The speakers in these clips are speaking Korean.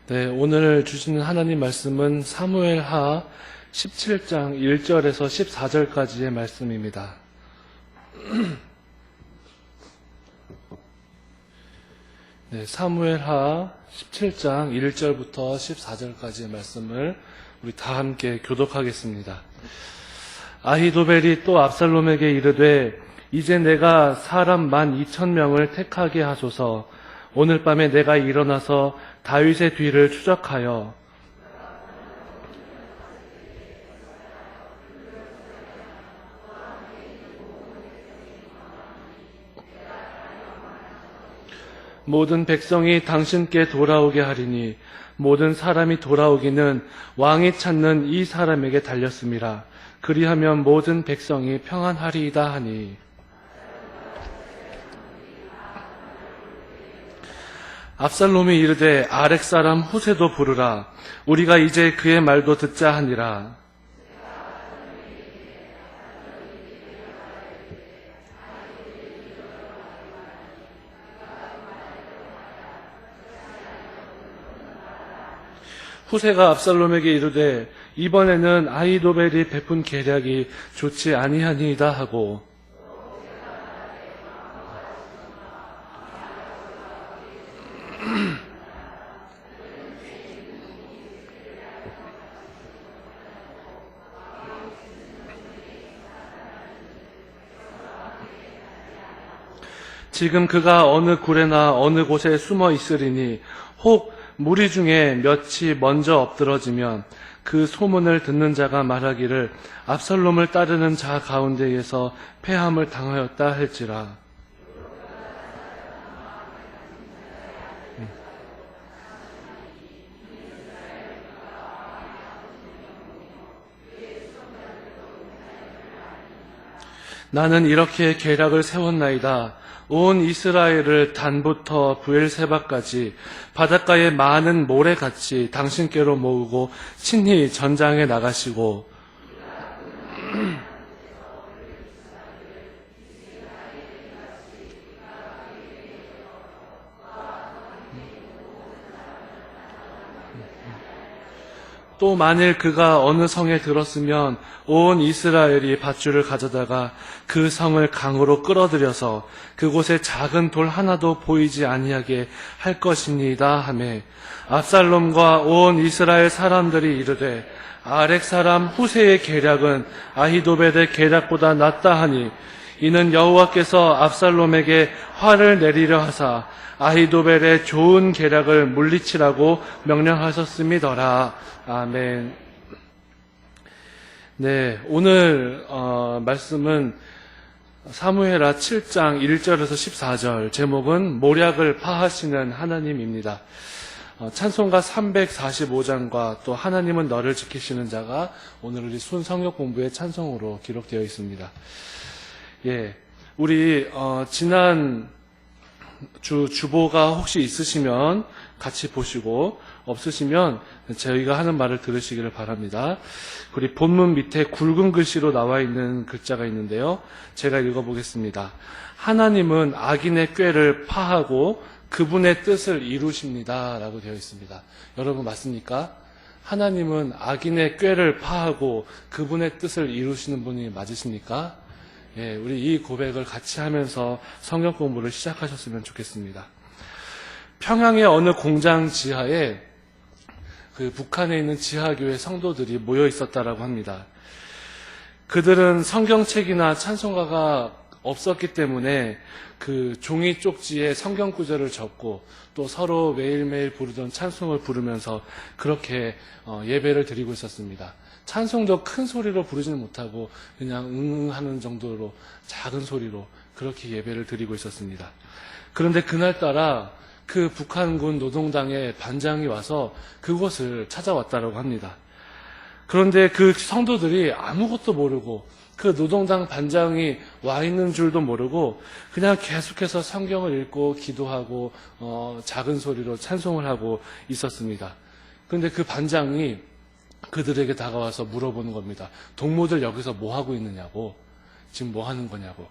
네, 오늘 주시는 하나님 말씀은 사무엘하 17장 1절에서 14절까지의 말씀입니다. 네, 사무엘하 17장 1절부터 14절까지의 말씀을 우리 다 함께 교독하겠습니다. 아히도벨이 또 압살롬에게 이르되 이제 내가 사람 12,000명을 택하게 하소서. 오늘 밤에 내가 일어나서 다윗의 뒤를 추적하여 모든 백성이 당신께 돌아오게 하리니 모든 사람이 돌아오기는 왕이 찾는 이 사람에게 달렸음이라. 그리하면 모든 백성이 평안하리이다 하니 압살롬이 이르되 아렉 사람 후세도 부르라. 우리가 이제 그의 말도 듣자 하니라. 후세가 압살롬에게 이르되 이번에는 아히도벨이 베푼 계략이 좋지 아니하니이다 하고 지금 그가 어느 굴에나 어느 곳에 숨어 있으리니 혹 무리 중에 몇이 먼저 엎드러지면 그 소문을 듣는 자가 말하기를 압살롬을 따르는 자 가운데에서 패함을 당하였다 할지라. 나는 이렇게 계략을 세웠나이다. 온 이스라엘을 단부터 브엘세바까지 바닷가의 많은 모래같이 당신께로 모으고 친히 전장에 나가시고 또 만일 그가 어느 성에 들었으면 온 이스라엘이 밧줄을 가져다가 그 성을 강으로 끌어들여서 그곳에 작은 돌 하나도 보이지 아니하게 할 것입니다 하매 압살롬과 온 이스라엘 사람들이 이르되 아렉 사람 후세의 계략은 아히도벨의 계략보다 낫다 하니 이는 여호와께서 압살롬에게 화를 내리려 하사 아히도벨의 좋은 계략을 물리치라고 명령하셨음이더라. 아멘. 네, 오늘 말씀은 사무엘하 7장 1절에서 14절, 제목은 모략을 파하시는 하나님입니다. 찬송가 345장과 또 하나님은 너를 지키시는 자가 오늘 우리 순성역 공부의 찬송으로 기록되어 있습니다. 예, 우리 지난 주보가 혹시 있으시면 같이 보시고 없으시면 저희가 하는 말을 들으시기를 바랍니다. 우리 본문 밑에 굵은 글씨로 나와 있는 글자가 있는데요. 제가 읽어보겠습니다. 하나님은 악인의 꾀를 파하고 그분의 뜻을 이루십니다 라고 되어 있습니다. 여러분 맞습니까? 하나님은 악인의 꾀를 파하고 그분의 뜻을 이루시는 분이 맞으십니까? 예, 우리 이 고백을 같이 하면서 성경 공부를 시작하셨으면 좋겠습니다. 평양의 어느 공장 지하에 그 북한에 있는 지하교회 성도들이 모여 있었다라고 합니다. 그들은 성경책이나 찬송가가 없었기 때문에 그 종이 쪽지에 성경 구절을 적고 또 서로 매일매일 부르던 찬송을 부르면서 그렇게 예배를 드리고 있었습니다. 찬송도 큰 소리로 부르지는 못하고 그냥 응응하는 정도로 작은 소리로 그렇게 예배를 드리고 있었습니다. 그런데 그날따라 그 북한군 노동당의 반장이 와서 그곳을 찾아왔다고 합니다. 그런데 그 성도들이 아무것도 모르고 그 노동당 반장이 와 있는 줄도 모르고 그냥 계속해서 성경을 읽고 기도하고 작은 소리로 찬송을 하고 있었습니다. 그런데 그 반장이 그들에게 다가와서 물어보는 겁니다. 동무들 여기서 뭐 하고 있느냐고, 지금 뭐 하는 거냐고.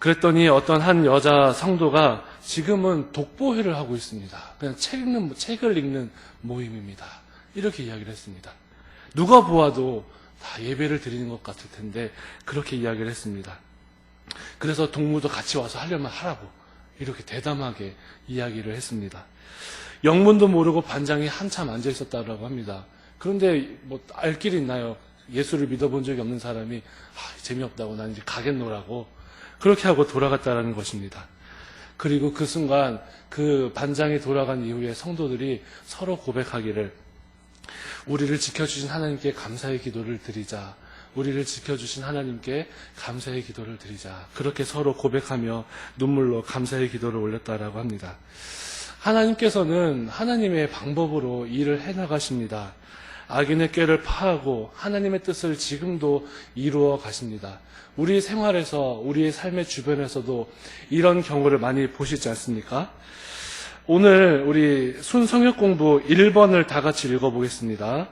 그랬더니 어떤 한 여자 성도가 지금은 독보회를 하고 있습니다. 그냥 책을 읽는 모임입니다. 이렇게 이야기를 했습니다. 누가 보아도 다 예배를 드리는 것 같을 텐데 그렇게 이야기를 했습니다. 그래서 동무도 같이 와서 하려면 하라고 이렇게 대담하게 이야기를 했습니다. 영문도 모르고 반장이 한참 앉아 있었다고 합니다. 그런데 뭐 알 길이 있나요? 예수를 믿어본 적이 없는 사람이 재미없다고 난 이제 가겠노라고 그렇게 하고 돌아갔다라는 것입니다. 그리고 그 순간 그 반장이 돌아간 이후에 성도들이 서로 고백하기를 우리를 지켜주신 하나님께 감사의 기도를 드리자. 우리를 지켜주신 하나님께 감사의 기도를 드리자. 그렇게 서로 고백하며 눈물로 감사의 기도를 올렸다라고 합니다. 하나님께서는 하나님의 방법으로 일을 해나가십니다. 악인의 꾀를 파하고 하나님의 뜻을 지금도 이루어 가십니다. 우리 생활에서 우리의 삶의 주변에서도 이런 경우를 많이 보시지 않습니까? 오늘 우리 순성역 공부 1번을 다 같이 읽어보겠습니다.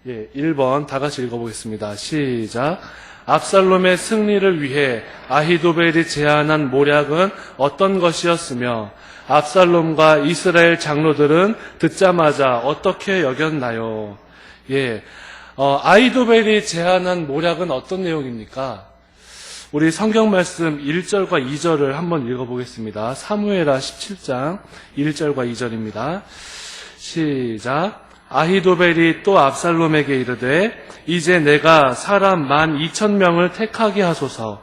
1번 다 같이 읽어보겠습니다. 시작. 압살롬의 승리를 위해 아히도벨이 제안한 모략은 어떤 것이었으며 압살롬과 이스라엘 장로들은 듣자마자 어떻게 여겼나요? 아히도벨이 제안한 모략은 어떤 내용입니까? 우리 성경 말씀 1절과 2절을 한번 읽어보겠습니다. 사무엘하 17장 1절과 2절입니다. 시작. 아히도벨이 또 압살롬에게 이르되 이제 내가 사람 12,000명을 택하게 하소서.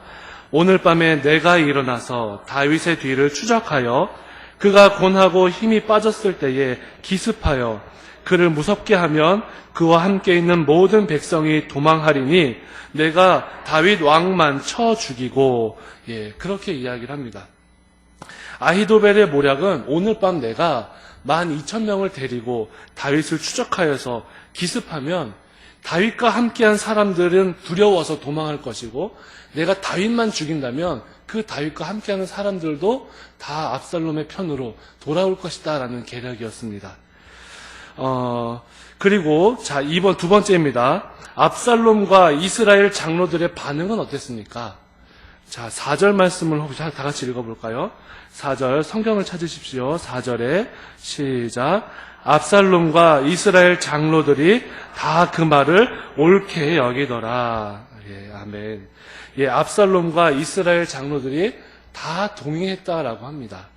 오늘 밤에 내가 일어나서 다윗의 뒤를 추적하여 그가 곤하고 힘이 빠졌을 때에 기습하여 그를 무섭게 하면 그와 함께 있는 모든 백성이 도망하리니 내가 다윗 왕만 쳐 죽이고 그렇게 이야기를 합니다. 아히도벨의 모략은 오늘 밤 내가 12,000명을 데리고 다윗을 추적하여서 기습하면 다윗과 함께한 사람들은 두려워서 도망할 것이고 내가 다윗만 죽인다면 그 다윗과 함께하는 사람들도 다 압살롬의 편으로 돌아올 것이다 라는 계략이었습니다. 그리고 자 2번 두 번째입니다. 압살롬과 이스라엘 장로들의 반응은 어땠습니까? 자 4절 말씀을 혹시 다 같이 읽어볼까요? 4절 성경을 찾으십시오. 4절에 시작. 압살롬과 이스라엘 장로들이 다 그 말을 옳게 여기더라. 아멘. 압살롬과 이스라엘 장로들이 다 동의했다라고 합니다.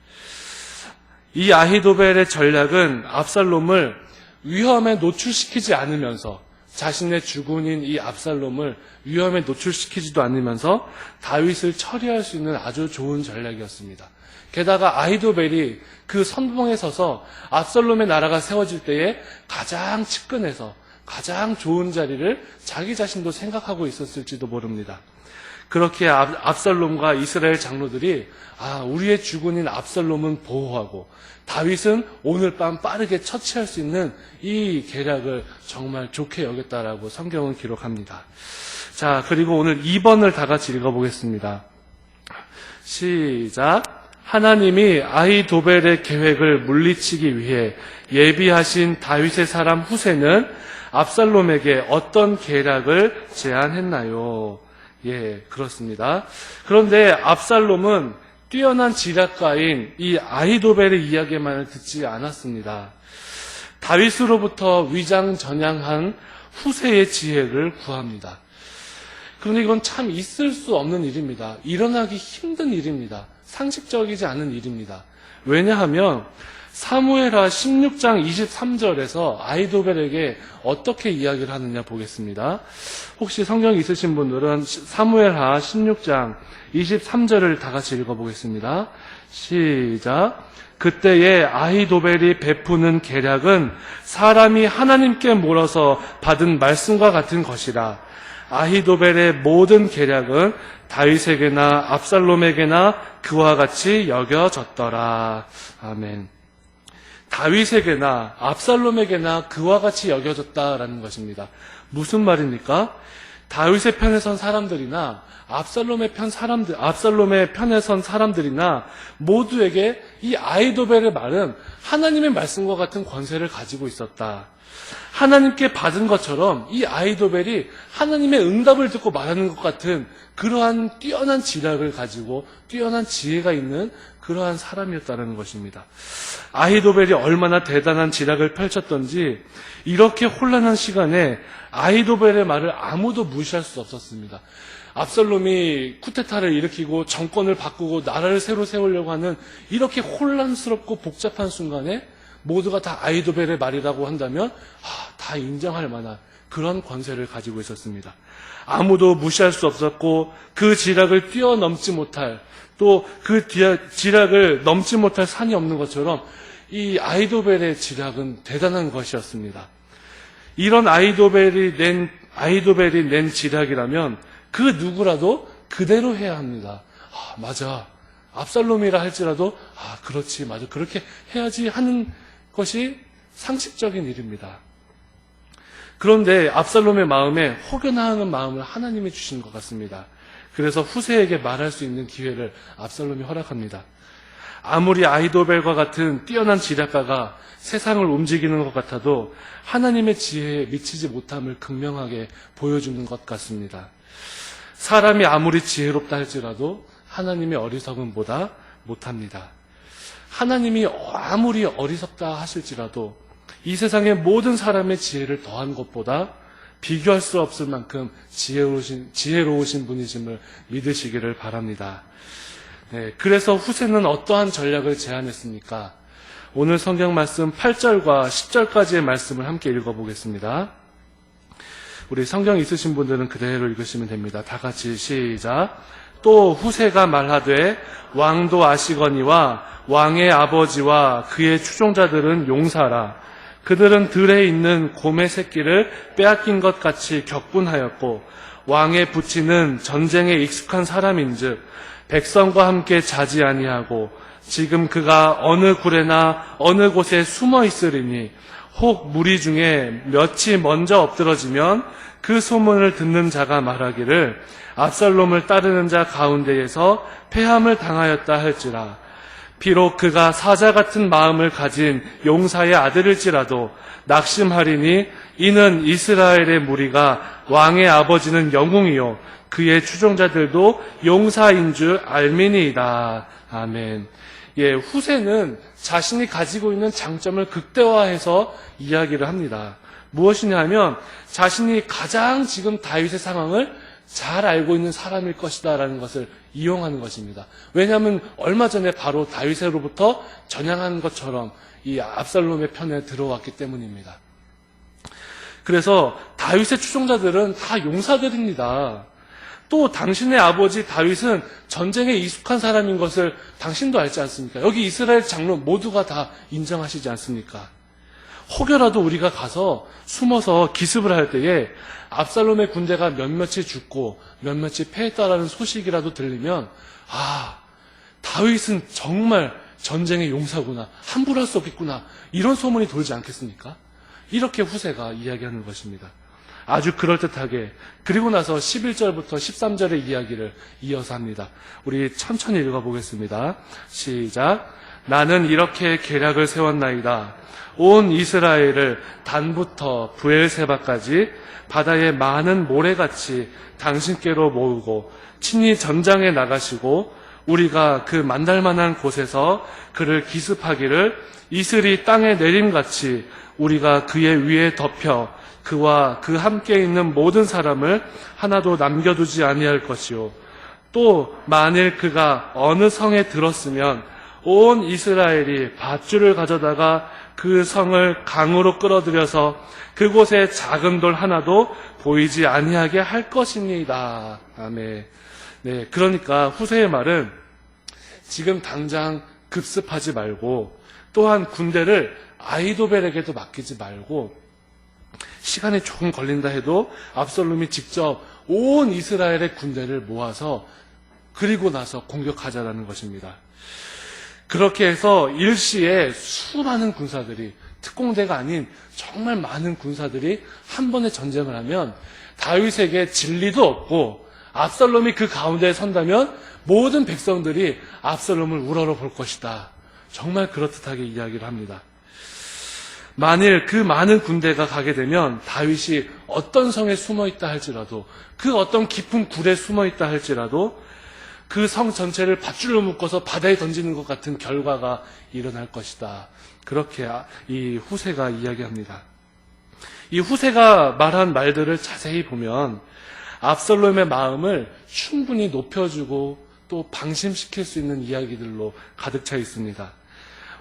이 아히도벨의 전략은 압살롬을 위험에 노출시키지 않으면서 자신의 주군인 이 압살롬을 위험에 노출시키지도 않으면서 다윗을 처리할 수 있는 아주 좋은 전략이었습니다. 게다가 아히도벨이 그 선봉에 서서 압살롬의 나라가 세워질 때에 가장 측근에서 가장 좋은 자리를 자기 자신도 생각하고 있었을지도 모릅니다. 그렇게 압살롬과 이스라엘 장로들이 우리의 주군인 압살롬은 보호하고 다윗은 오늘 밤 빠르게 처치할 수 있는 이 계략을 정말 좋게 여겼다라고 성경은 기록합니다. 자, 그리고 오늘 2번을 다 같이 읽어보겠습니다. 시작. 하나님이 아히도벨의 계획을 물리치기 위해 예비하신 다윗의 사람 후세는 압살롬에게 어떤 계략을 제안했나요? 그렇습니다. 그런데 압살롬은 뛰어난 지략가인 이 아히도벨의 이야기만을 듣지 않았습니다. 다윗으로부터 위장전향한 후세의 지혜를 구합니다. 그런데 이건 참 있을 수 없는 일입니다. 일어나기 힘든 일입니다. 상식적이지 않은 일입니다. 왜냐하면 사무엘하 16장 23절에서 아히도벨에게 어떻게 이야기를 하느냐 보겠습니다. 혹시 성경 있으신 분들은 사무엘하 16장 23절을 다 같이 읽어보겠습니다. 시작. 그때에 아히도벨이 베푸는 계략은 사람이 하나님께 물어서 받은 말씀과 같은 것이라. 아히도벨의 모든 계략은 다윗에게나 압살롬에게나 그와 같이 여겨졌더라. 아멘. 다윗에게나 압살롬에게나 그와 같이 여겨졌다라는 것입니다. 무슨 말입니까? 다윗의 편에 선 사람들이나 압살롬의 편에 선 사람들이나 모두에게 이 아히도벨의 말은 하나님의 말씀과 같은 권세를 가지고 있었다. 하나님께 받은 것처럼 이 아히도벨이 하나님의 응답을 듣고 말하는 것 같은 그러한 뛰어난 지략을 가지고 뛰어난 지혜가 있는 그러한 사람이었다는 것입니다. 아히도벨이 얼마나 대단한 지략을 펼쳤던지 이렇게 혼란한 시간에 아히도벨의 말을 아무도 무시할 수 없었습니다. 압살롬이 쿠데타를 일으키고 정권을 바꾸고 나라를 새로 세우려고 하는 이렇게 혼란스럽고 복잡한 순간에 모두가 다 아히도벨의 말이라고 한다면 다 인정할 만한 그런 권세를 가지고 있었습니다. 아무도 무시할 수 없었고 그 지략을 뛰어넘지 못할 또 그 지략을 넘지 못할 산이 없는 것처럼 이 아히도벨의 지략은 대단한 것이었습니다. 이런 아히도벨이 낸 지략이라면 그 누구라도 그대로 해야 합니다. 맞아. 압살롬이라 할지라도 그렇지 맞아 그렇게 해야지 하는 것이 상식적인 일입니다. 그런데 압살롬의 마음에 혹여나하는 마음을 하나님이 주신 것 같습니다. 그래서 후세에게 말할 수 있는 기회를 압살롬이 허락합니다. 아무리 아히도벨과 같은 뛰어난 지략가가 세상을 움직이는 것 같아도 하나님의 지혜에 미치지 못함을 극명하게 보여주는 것 같습니다. 사람이 아무리 지혜롭다 할지라도 하나님의 어리석음보다 못합니다. 하나님이 아무리 어리석다 하실지라도 이 세상의 모든 사람의 지혜를 더한 것보다 비교할 수 없을 만큼 지혜로우신 분이심을 믿으시기를 바랍니다. 그래서 후세는 어떠한 전략을 제안했습니까? 오늘 성경 말씀 8절과 10절까지의 말씀을 함께 읽어보겠습니다. 우리 성경 있으신 분들은 그대로 읽으시면 됩니다. 다 같이 시작. 또 후세가 말하되 왕도 아시거니와 왕의 아버지와 그의 추종자들은 용사라. 그들은 들에 있는 곰의 새끼를 빼앗긴 것 같이 격분하였고 왕의 부친은 전쟁에 익숙한 사람인즉 백성과 함께 자지 아니하고 지금 그가 어느 굴에나 어느 곳에 숨어 있으리니 혹 무리 중에 몇이 먼저 엎드러지면 그 소문을 듣는 자가 말하기를 압살롬을 따르는 자 가운데에서 패함을 당하였다 할지라. 비록 그가 사자 같은 마음을 가진 용사의 아들일지라도 낙심하리니 이는 이스라엘의 무리가 왕의 아버지는 영웅이요 그의 추종자들도 용사인 줄 알미니이다. 아멘. 후세는 자신이 가지고 있는 장점을 극대화해서 이야기를 합니다. 무엇이냐 하면 자신이 가장 지금 다윗의 상황을 잘 알고 있는 사람일 것이다 라는 것을 이용하는 것입니다. 왜냐하면 얼마 전에 바로 다윗으로부터 전향한 것처럼 이 압살롬의 편에 들어왔기 때문입니다. 그래서 다윗의 추종자들은 다 용사들입니다. 또 당신의 아버지 다윗은 전쟁에 익숙한 사람인 것을 당신도 알지 않습니까? 여기 이스라엘 장로 모두가 다 인정하시지 않습니까? 혹여라도 우리가 가서 숨어서 기습을 할 때에 압살롬의 군대가 몇몇이 죽고 몇몇이 패했다라는 소식이라도 들리면 다윗은 정말 전쟁의 용사구나, 함부로 할 수 없겠구나, 이런 소문이 돌지 않겠습니까? 이렇게 후세가 이야기하는 것입니다. 아주 그럴듯하게. 그리고 나서 11절부터 13절의 이야기를 이어서 합니다. 우리 천천히 읽어보겠습니다. 시작. 나는 이렇게 계략을 세웠나이다. 온 이스라엘을 단부터 브엘세바까지 바다의 많은 모래같이 당신께로 모으고 친히 전장에 나가시고 우리가 그 만날만한 곳에서 그를 기습하기를 이슬이 땅에 내림같이 우리가 그의 위에 덮여 그와 그 함께 있는 모든 사람을 하나도 남겨두지 아니할 것이요. 또 만일 그가 어느 성에 들었으면 온 이스라엘이 밧줄을 가져다가 그 성을 강으로 끌어들여서 그곳에 작은 돌 하나도 보이지 아니하게 할 것입니다. 아멘. 그러니까 후세의 말은 지금 당장 급습하지 말고 또한 군대를 아히도벨에게도 맡기지 말고 시간이 조금 걸린다 해도 압살롬이 직접 온 이스라엘의 군대를 모아서 그리고 나서 공격하자라는 것입니다. 그렇게 해서 일시에 수많은 군사들이, 특공대가 아닌 정말 많은 군사들이 한 번에 전쟁을 하면 다윗에게 진리도 없고 압살롬이 그 가운데에 선다면 모든 백성들이 압살롬을 우러러 볼 것이다. 정말 그렇듯하게 이야기를 합니다. 만일 그 많은 군대가 가게 되면 다윗이 어떤 성에 숨어 있다 할지라도, 그 어떤 깊은 굴에 숨어 있다 할지라도 그 성 전체를 밧줄로 묶어서 바다에 던지는 것 같은 결과가 일어날 것이다. 그렇게 이 후세가 이야기합니다. 이 후세가 말한 말들을 자세히 보면 압살롬의 마음을 충분히 높여주고 또 방심시킬 수 있는 이야기들로 가득 차 있습니다.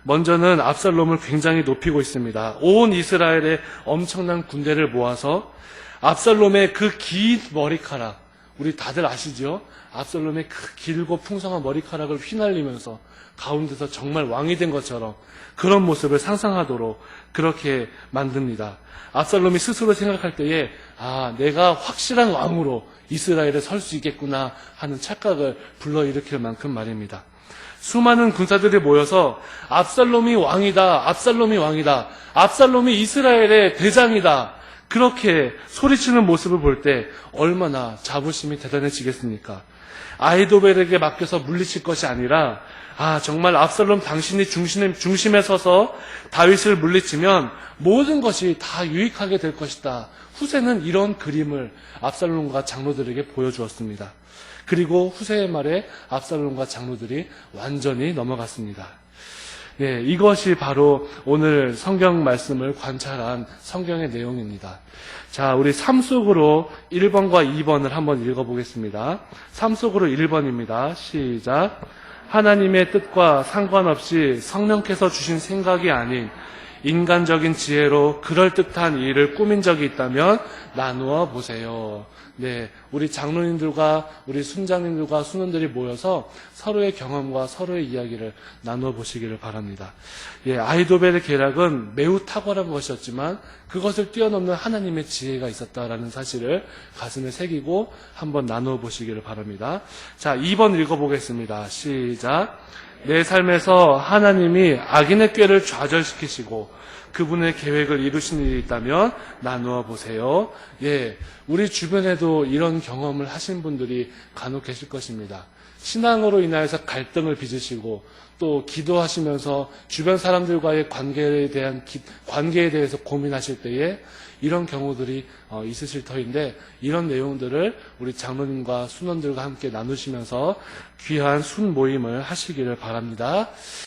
먼저는 압살롬을 굉장히 높이고 있습니다. 온 이스라엘의 엄청난 군대를 모아서 압살롬의 그 긴 머리카락, 우리 다들 아시죠? 압살롬의 그 길고 풍성한 머리카락을 휘날리면서 가운데서 정말 왕이 된 것처럼 그런 모습을 상상하도록 그렇게 만듭니다. 압살롬이 스스로 생각할 때에 내가 확실한 왕으로 이스라엘에 설 수 있겠구나 하는 착각을 불러일으킬 만큼 말입니다. 수많은 군사들이 모여서 압살롬이 왕이다, 압살롬이 왕이다, 압살롬이 이스라엘의 대장이다, 그렇게 소리치는 모습을 볼 때 얼마나 자부심이 대단해지겠습니까? 아히도벨에게 맡겨서 물리칠 것이 아니라 정말 압살롬 당신이 중심에 서서 다윗을 물리치면 모든 것이 다 유익하게 될 것이다. 후세는 이런 그림을 압살롬과 장로들에게 보여주었습니다. 그리고 후세의 말에 압살롬과 장로들이 완전히 넘어갔습니다. 이것이 바로 오늘 성경 말씀을 관찰한 성경의 내용입니다. 자, 우리 삶 속으로 1번과 2번을 한번 읽어보겠습니다. 삶 속으로 1번입니다. 시작. 하나님의 뜻과 상관없이 성령께서 주신 생각이 아닌 인간적인 지혜로 그럴듯한 일을 꾸민 적이 있다면 나누어 보세요. 우리 장로님들과 우리 순장님들과 순원들이 모여서 서로의 경험과 서로의 이야기를 나누어 보시기를 바랍니다. 아히도벨의 계략은 매우 탁월한 것이었지만 그것을 뛰어넘는 하나님의 지혜가 있었다라는 사실을 가슴에 새기고 한번 나누어 보시기를 바랍니다. 자, 2번 읽어보겠습니다. 시작. 내 삶에서 하나님이 악인의 꾀를 좌절시키시고 그분의 계획을 이루신 일이 있다면 나누어 보세요. 우리 주변에도 이런 경험을 하신 분들이 간혹 계실 것입니다. 신앙으로 인하여서 갈등을 빚으시고 또 기도하시면서 주변 사람들과의 관계에 대해서 고민하실 때에 이런 경우들이 있으실 터인데 이런 내용들을 우리 장로님과 순원들과 함께 나누시면서 귀한 순 모임을 하시기를 바랍니다.